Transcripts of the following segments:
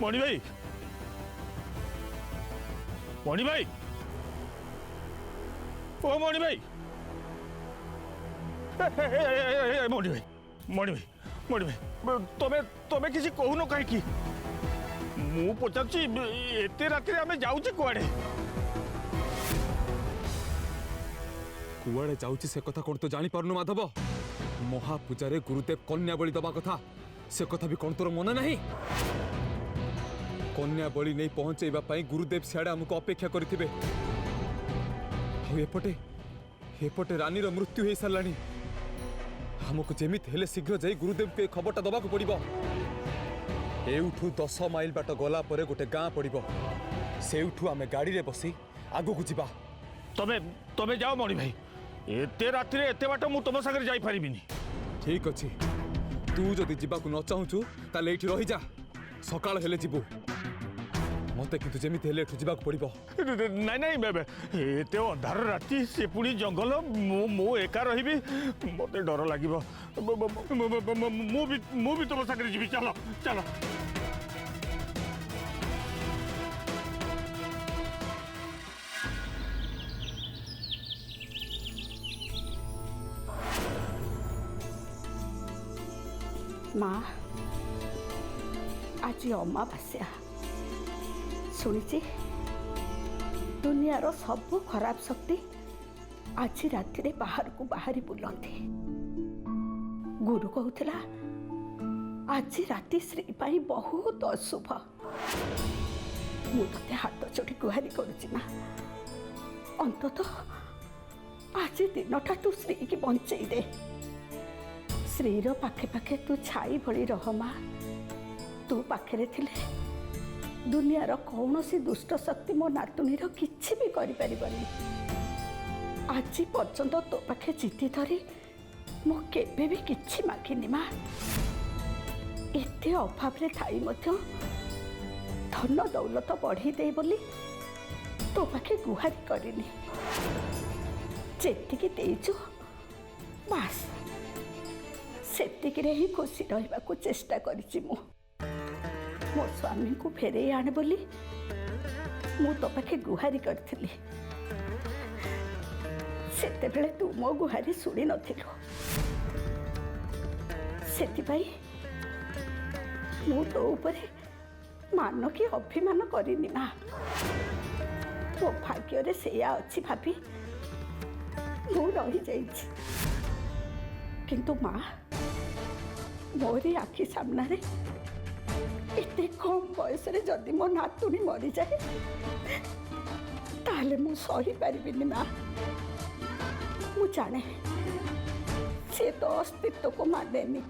मणि भाई मणि भाई ओ मणि भाई मणि भाई मणि भाई मणि भाई तमें तमें किसी कहून कहीं मु पचार एते रात आम जाऊे कुआड़े कुआड़े जाऊँ से कथा कौन तो जानी पारनु माधव महापूजा गुरुदेव कन्या बलि दबा कथा से कथा भी कौन तोर मन नहीं कन्या बलि नहीं पहुंचेबा गुरुदेव सियाड़े आमको अपेक्षा करथिबे एपटे एपटे रानी रो मृत्यु हो सारा आमको जेमित हेले शीघ्र जाई गुरुदेव के खबरटा दबा को पड़िबो एउठू 10 माइल बाट गला परे गोटे गाँ पड़िबो सेउठू आमे गाड़ी रे बसी आगु को जिबा तमे तमे जाओ मणि भाई एते राति रे एते बाट मु तुम सागर जाई परिबिनी ठीक अछि तू जदि जीवा को न चाहूचु ताले एठी रहि जा सकाळ हेले जीवु मते किंतु जेमिति हेले एठु जीवाक पड़िबो नहीं नहीं बेबे एते अंधार राति से पुणी जंगल मु एका रहिबी मते डर लागिबो मु भी तुम सागर जीवी चलो चलो माँ आज अमावास्या शुणी दुनियार सब खराब शक्ति आज राति रे बाहर को बाहरी बुलंती गुरु कहूला आज राति श्री पाई बहुत अशुभ मु ते हाथ जोड़ी गुहारी करुची ना अंतत आज दिनटा तू श्री की बंचई दे श्रीर पाखे पाखे तू छाई भली रह माँ तू पाखे थिले दुनियार कौन सी दुष्ट शक्ति मो नातुणीर किछि भी करि परिबनी आज पर्यंत तो पाखे जीती धरी मो केबे भी किछि मागिनी माँ एते अभाव रे थाई मध्य धन दौलत बढ़ी दे बोली तो पाखे गुहारी करिनी जेतिकी देइछु बास सेतिकिरे ही खुशी रहिबा को चेष्टा करिछि मो स्वामी को फेरे आने बोली मु तो पाखे गुहारी करथिली सेते बेले तू मो गुहारी सुनी नथिलु सेति भाई मु तो ऊपरे मान की अभिमान करिनी ना मो भाग्य रे सेया अछि भाभी मु रही जाइछि किंतु माँ मोरी आखि सामना रे इतने कम बयस रे जदि मो नातुणी मरी जाए ताले मु सही पारिबिनी माँ मु जाने से तो अस्तित्व को मानेनी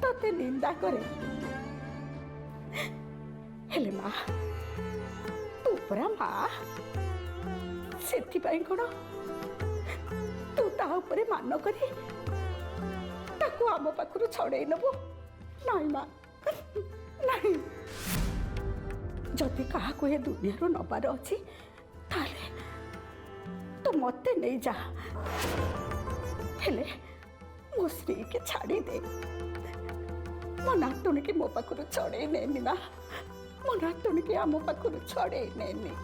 तते निंदा करे हेले माँ तू परा माँ सेथि पाई कोन तू ता ऊपर मान करी ताकू आम पाखरु छड़े नबु नहीं माँ नहीं जदि क्या ए दुनिया नबार अच्छी ताले तो मते नहीं जा हेले मो श्री के छाड़ी दे मो नातुणी की मो पाखरु छड़े नेनी ना मो नातुणी की आम पाखरु छड़े नेनी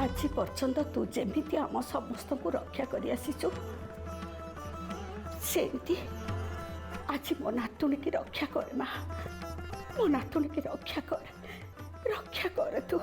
आज पर्यंत तू जेमिति आम समस्त को रक्षा कर आसीचु सेमती आज मो नातुणी की रक्षा कर माँ मो नातुणी की रक्षा कर तू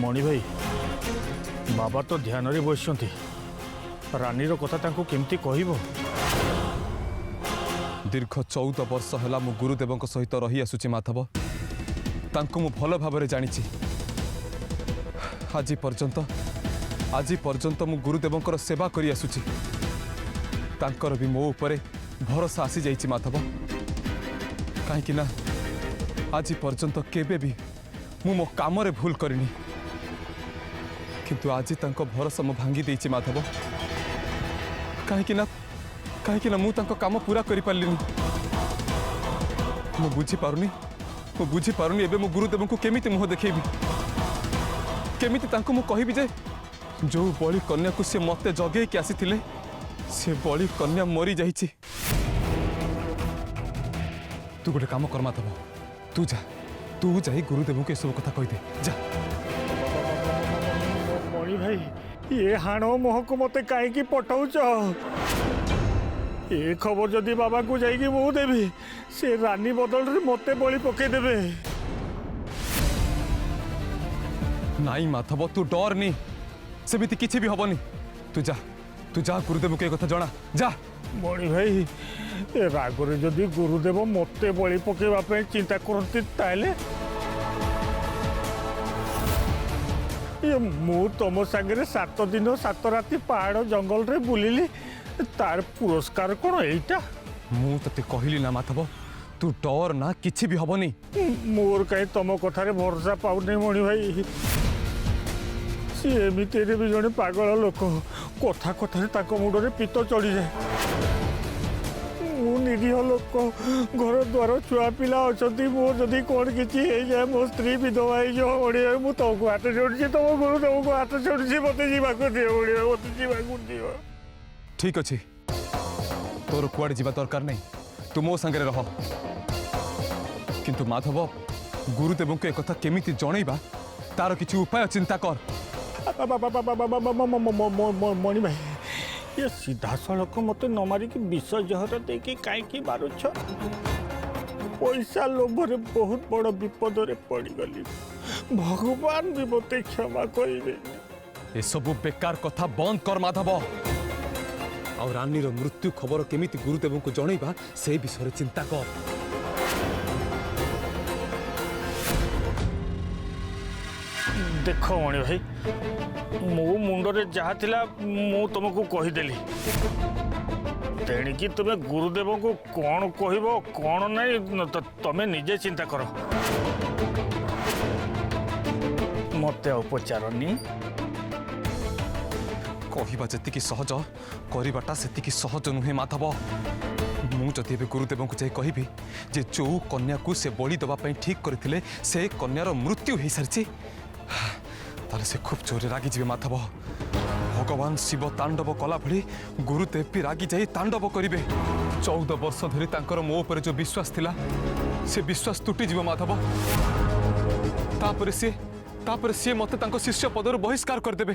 मणि भाई बाबा तो ध्यान रे बसଛନ୍ତି रानीर कथा तांको केमती कहबो दीर्घ 14 वर्ष है मु गुरुदेव सहित रही आसुची माधव तांको मु भल भाव जानी आज पर्यंत मु गुरुदेव सेवा करी आसुची तांकर भी मो उपरे भरोसा आसी जाइछि माधव कहीं ना आज पर्यंत केबे भी मु मो काम रे भूल करनी किंतु आज तांको भरोसा मु भांगी देइछि माधव कहीं ना मु तांको काम पूरा करि पारलिनी मु बुझी पारुनी एबे मु गुरुदेव को केमिति मुह देखेबी केमिति तांको मु कहिबी जे जो बड़ी कन्या को से मते जगे के आसीथिले से बड़ी कन्या मरी जाइछि तू गोटे काम कर माधव तू जा गुरुदेव को सब कथा कहि दे जा मणि भाई ये हाणो मोह को मते काहे की पठाउछ ए खबर जदि बाबा को जाइकी मु देबी से रानी बदल रे मते बळी पके देबे नाई माधव तू डर नी सेमिति किछि भी हबनी तू जा गुरुदेव के कथा जणा जा मणि भाई ए रागरे जदि गुरुदेव मते बळी पकेबा पे चिंता करती ताले ये मु तुम संगे 7 दिन 7 राति पहाड़ जंगल रे बुलिली तार पुरस्कार कौन एटा मु तते कहली ना माधव तू डर ना किछि भी हबनी मोर कहीं तुम कथारे भरोसा पाउनी मणि भाई सी एमिति भी जड़े पागल लोक कथा कथारे ताको मुंडरे पित्त चढ़ी जाए मु निरीह लोक घर द्वार छुआ पिला अच्छी मोर जदि कौन किसी हो जाए मो स्त्री विधवा हो मणि भाई मुझे तुमको हाथ जोड़ी तुम गुरु तुमको हाथ जोड़ी मत जावाक दिए मणि भाई मत जावाक दियो ठीक अच्छे तोर कुआड़े जीवा दरकार नहीं तू मो संगे रह किंतु माधव गुरुदेव को एक कथा केमिति जणैबा तार किछि उपाय चिंता कर मणि भाई ये सीधा सड़क मत न मारिकी विष जहर देकी कहीं मारुछ पैसा लोभरे बहुत बड़ विपद रे पड़गली भगवान भी मत क्षमा करेंगे ए सब बेकार कथा बंद कर माधव और रानीर मृत्यु खबर केमिति गुरुदेव को जणैबा से विषय चिंता कर देख मणि भाई मो मुंडरे जहा थिला मु तुमको कहीदेली तेणिकी तुम गुरुदेव को कौन कहब कौन नहीं तमें निजे चिंता कर मत पचारनी कहवा जी सहज करवाटा से सहज नुहे माधव मुझे गुरुदेव को जाए कहि जे जो कन्या को से बलि दवाई ठीक करते से कन्यार मृत्यु हो सारी ताले से खूब जोरे रागी जी माधव भगवान शिव तांडव कला भली गुरुदेव भी रागी जाई तांडव करेंगे 14 वर्ष धरी तांकर मो ऊपर जो विश्वास थिला से विश्वास तुटी जीव माधव तापर सी मत तांको शिष्य पदर बहिष्कार करदेबे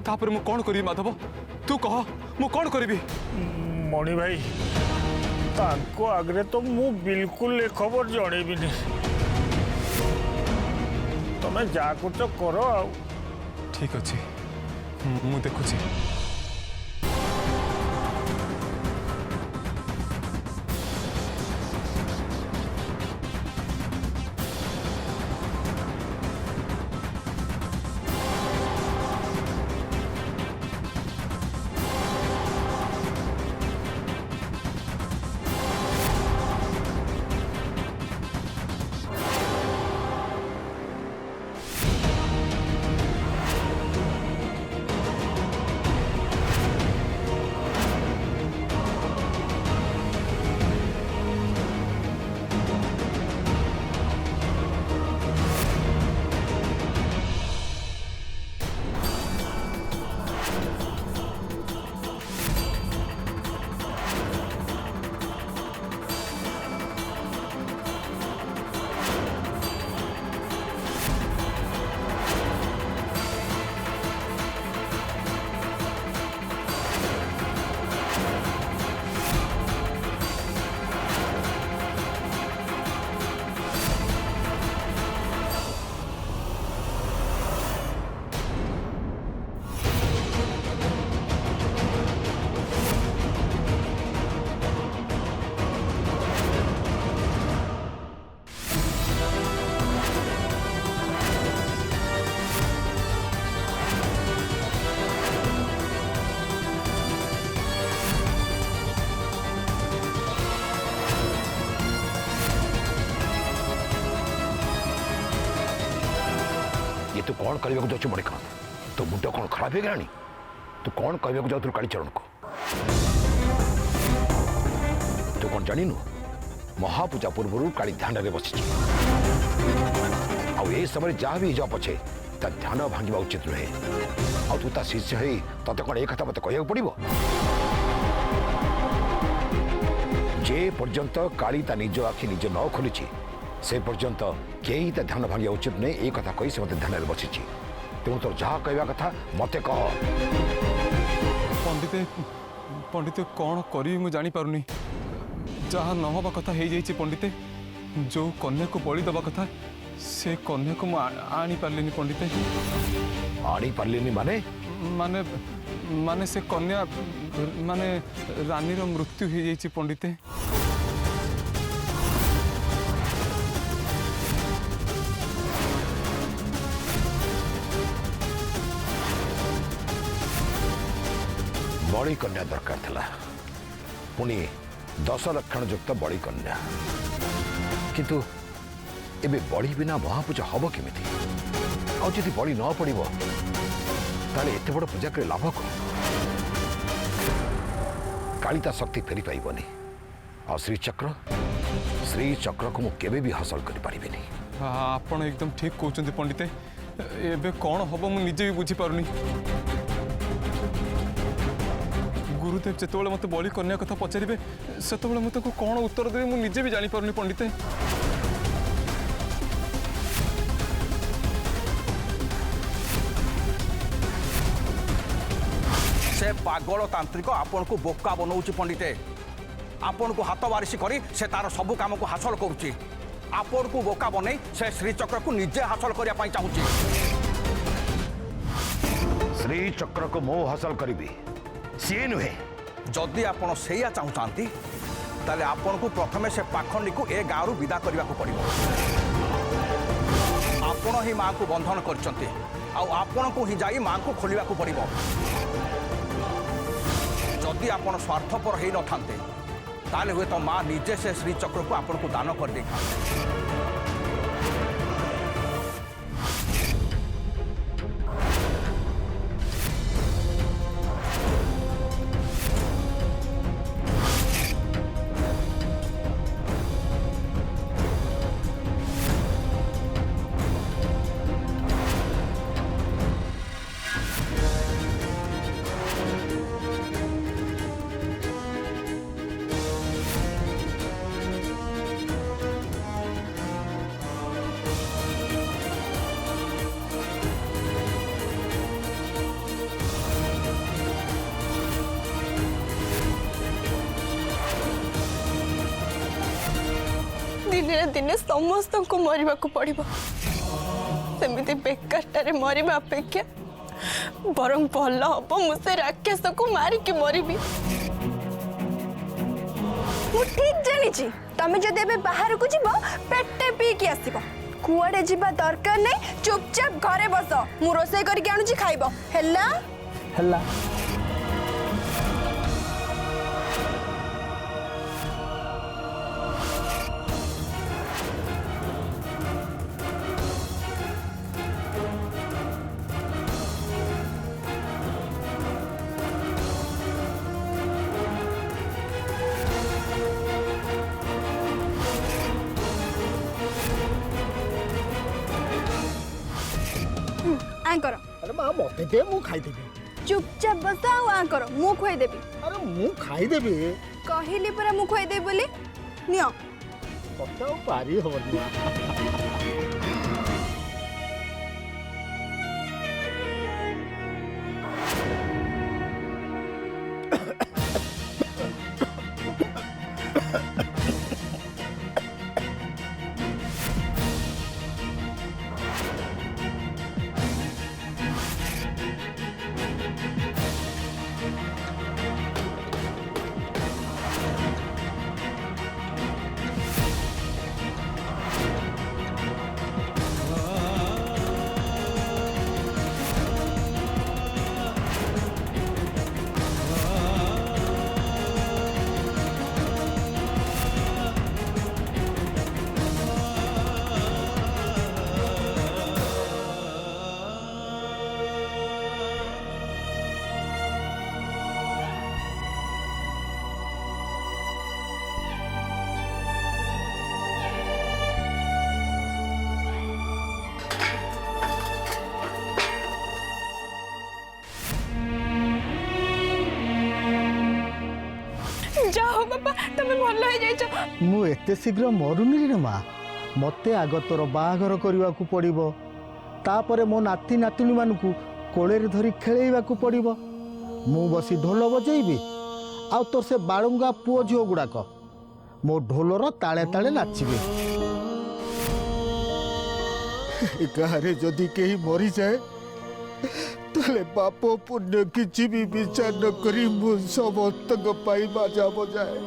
तापर मु कौन करी माधव तू कह मु कौन करी मणि भाई तांको आगरे तो मु बिल्कुल ए खबर जणेबिनी तमें जा कुछ कर ठीक अच्छे मु देखुची कौन करने को जाऊँ मणिकांत? तो मुंड कौन खराब हो गलानी? तू कौन कहवाक जाऊ कालीचरण को? तू कौन जानिनु महापूजा पूर्व काली ध्यान में बसी आई समय जहाँ भी जा पछे ता ध्यान भांगा उचित नुहे। आ तू ता शिष्य है तते कौन एक कथा मत कह पड़ो? जे पर्यंत काली ता निज आखि निज न खोली से पर्यंत कई ता ध्यान भांगा उचित नुहे। एक कथा कही से मत ध्यान में बसी तेणु तोर जहाँ कहवा कथा मत कह। पंडिते पंडिते कौन करी मु जानी पारुनी। जहाँ न हवा कथा हो जाइए पंडिते, जो कन्या को बलि दबा कथा से कन्या को आनी पार्लिनी पंडिते। आनी पार्लिनी माने? माने माने से कन्या माने रानीर मृत्यु हो जाइए पंडिते। बड़ी कन्या दरकार था पुणी 10 लक्षण युक्त बड़ी कन्या, किंतु एबे बड़ी बिना महापूजा हम केमिति? आदि बड़ी न पड़ो ताले एत बड़ पूजा कर लाभ कौन? कालिता शक्ति फेरी पाइबनी। आ श्रीचक्र को मु केबे भी हासिल कर पारिबेनी। आपण एकदम ठीक कहते पंडिते। एबे कौन हम मु निजे भी बुझी पारुनी। गुरुदेव जिते मत बलि कन्या कथा पचारे से मुझे कौन उत्तर देवी मुझे निजे भी जानी पारुनी पंडिते। से पागल तांत्रिक आपण को बोका बनाऊँ पंडिते। आपण को हाथ बारिश करी से तार सबु काम को हासिल करुच्ची। आपण को बोका बनई से श्रीचक्र को निजे हासिल करने चाहूँगी। श्रीचक्र को मो हासिल करी सी नुहे। जदि आपण सेया चाहूँगी ताले आपण को प्रथमे से पाखंडी को ए गाँव विदा करने को पड़ो। आपण ही माँ को बंधन करछंती आपण को ही जाई माँ को खोलिया को पड़ो। जदि आपण स्वार्थपर हो न थांते ताले हुए तो माँ निजे से श्रीचक्र को आपण को दान कर दे। दिने दिने समस्त को मरवा को पड़ो। सेमती बेकारटारे मरवा अपेक्षा बरं भल हम मुझे राक्षस को मारिकी मरबी। मु ठीक जानी तमें जदि एबे बाहर को जीव पेटे पीकी आसब कुआडे जीवा दरकार नहीं। चुपचाप घरे बस मु रोसई करके आणुची खाइबो हैला हैला। कर अरे माँ मत दे मु खाईदेवी। चुपचाप बस आ कर मु खुआईदेवी। अरे मु खाईदेवी कहली परा मु खुआईदेवी बोली नियो कत पारी हबनी। जाओ बापा तुम भल हो जाइछ ମୁଁ ଏତେ ଶୀଘ୍ର ମରୁନି ରେ ମା ମୋତେ ଆଗ ତୋର ବାହାଘର କରିବାକୁ ପଡ଼ିବ ତାପରେ ମୋ ନାତି ନାତୁଣୀମାନଙ୍କୁ କୋଳରେ ଧରି ଖେଳେଇବାକୁ ପଡ଼ିବ ମୁଁ ବସି ଢୋଲ ବଜେଇବି ଆଉ ତୋର ସେ ବାଳୁଙ୍ଗା ପୁଅ ଝିଅ ଗୁଡ଼ାକ ମୋ ଢୋଲର ତାଳେ ତାଳେ ନାଚିବେ ଗାଁରେ ଯଦି କେହି ମରିଯାଏ ତାହେଲେ ବାପ ପୁଣ୍ୟ କିଛି ବି ବିଚାର ନ କରି ମୁଁ ସମସ୍ତଙ୍କ ପାଇଁ ବାଜା ବଜାଏ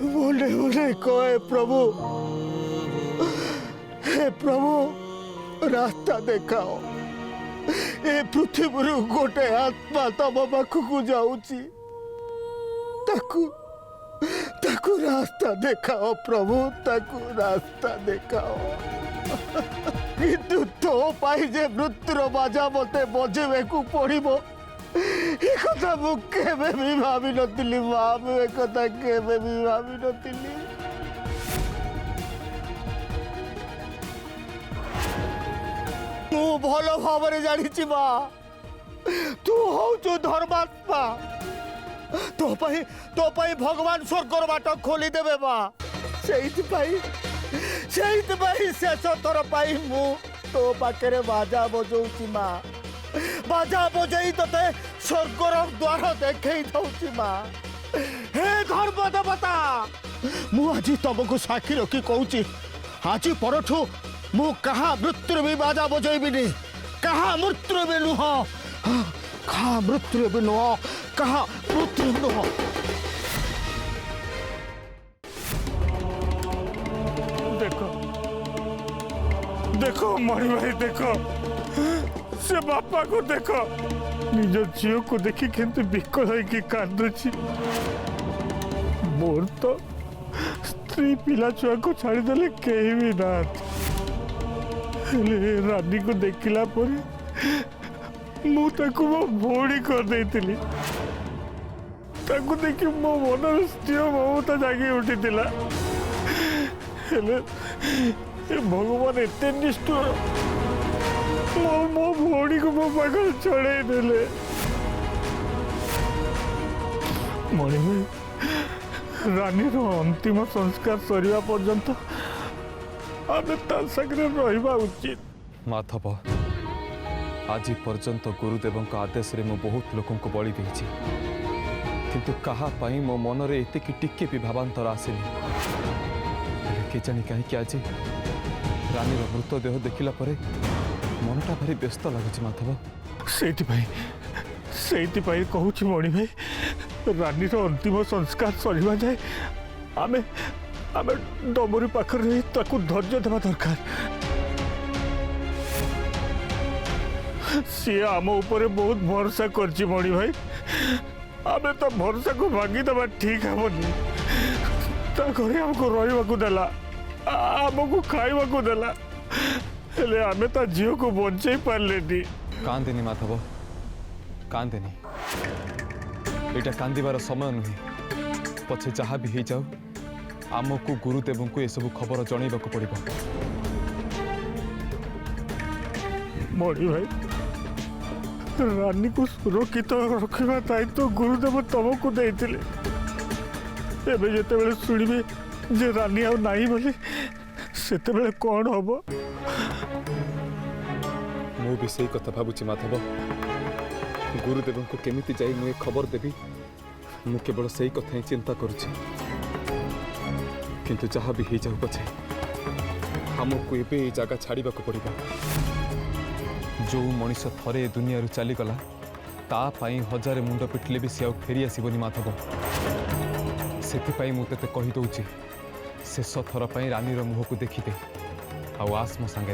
ମନେ ମନେ କହେ ପ୍ରଭୁ हे प्रभु रास्ता देखाओ ए पृथ्वी गोटे आत्मा तम पाखक जाऊची ताकू रास्ता देखाओ प्रभु ताकू रास्ता देखाओ किंतु तो पाई जे मृत्युर बाजा मते बजेबे को पड़िबो ए कथा मु केबे भी भाबी नथिली मां ए कथा केबे भी भाबी नथिली तू भल भाव जानी मा तू हूँ धर्मात्मा तो भगवान स्वर्गर बाट खोली देवे माँ शेष थर मु तो पाखे बाजा बजाऊँ माँ बाजा बजाई ते स्वर्गर द्वार देखे दौची माँ हे धर्म देवता मु आज तुमको साक्षी रखी कहूँ आज परठू मु कहा मृत्यु भी बाजा बजेबी कहा मृत्यु भी नुह कहा मृत्यु भी नुह कहा मृत्यु नुह देखो देखो मणि भाई देखो से बापा को देखो निज झील को देखी केंते विकल होइकी कांदुची मोर तो स्त्री पिला छुआ को छाड़ी देले केही भी ना रानी को देखला पर मु ताकू मो भोड़ी कर देतिली ताकू देखि मो मन स्थिर ममता जागी उठितिला हेले भगवान एते निष्ठुर मो भोड़ी को मो पाखर छड़े देले मणि भाई रानी रो अंतिम संस्कार सरिया पर्यंत आमे तासगरे रहिबा उचित माधव आज पर्यंत गुरुदेव आदेश रे मो बहुत लोक बलि देछि किंतु कहा पाई मो मन रे एते कि टिके भी भावांतर आसेनी के जानी कहीं आज रानी मृतदेह देखला परे मनटा भारी व्यस्त लगुच माधव से कहूँ मणि भाई रानी अंतिम संस्कार सरिबा जाए आमे आमे डमरी पाखर रही ताकू धैर्य देवा दरकार सी आम ऊपर बहुत भरोसा करछि मणि भाई आमे तो भरोसा को भांगी देवा ठीक हेनी घरे आमको रही देला आमको खाइबा देला हेले आमे ता झील को बंचाई पारलेनी कांदेनी माधव कांदेनी एटा कांदिबार समय नुहे पछे जहाँ भी हो जाऊ आमको गुरुदेव को यह सब खबर जनइबा पड़ो मणि भाई रानी को सुरक्षित रखा दायित्व गुरुदेव तुमको देते जिते शुणवे जे रानी आ नहीं बोली सेते कौन हम मु भी सही कथा भावुची माधव गुरुदेव को केमिति जाई मुझे खबर देवी मु केवल सही कथा ही चिंता करुची किंतु जहाँ भी हो जाऊ पछे हमको एबे ये जगह छाड़ीबा पड़ो जो मनीष थरे दुनिया चलीगला तापाई हजारे मुंड पिटिले भी सी फेरी आसबनी माधव से मुझे कहीदे शेष थर पर रानी मुह को देखीदे आस मो सांगे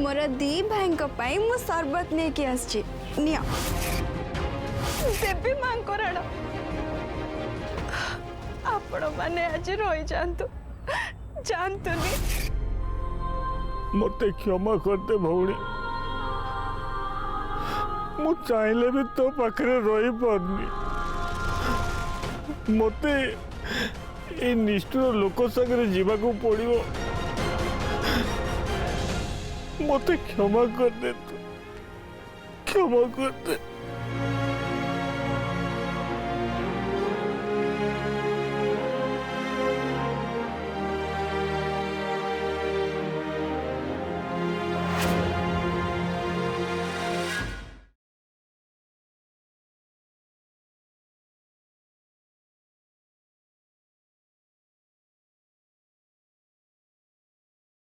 मोर दी भाई मु शरबत लेके आसछि निया देवी मां को राण आपण माने आज रही जानतु जानतुनी मते क्षमा करते भौणी मु चाहिले भी तो पाखरे रही पारनी मते ए निष्ठुर लोक संगे जीवा को पड़िबो मते क्षमा कर दे तू, क्षमा कर दे।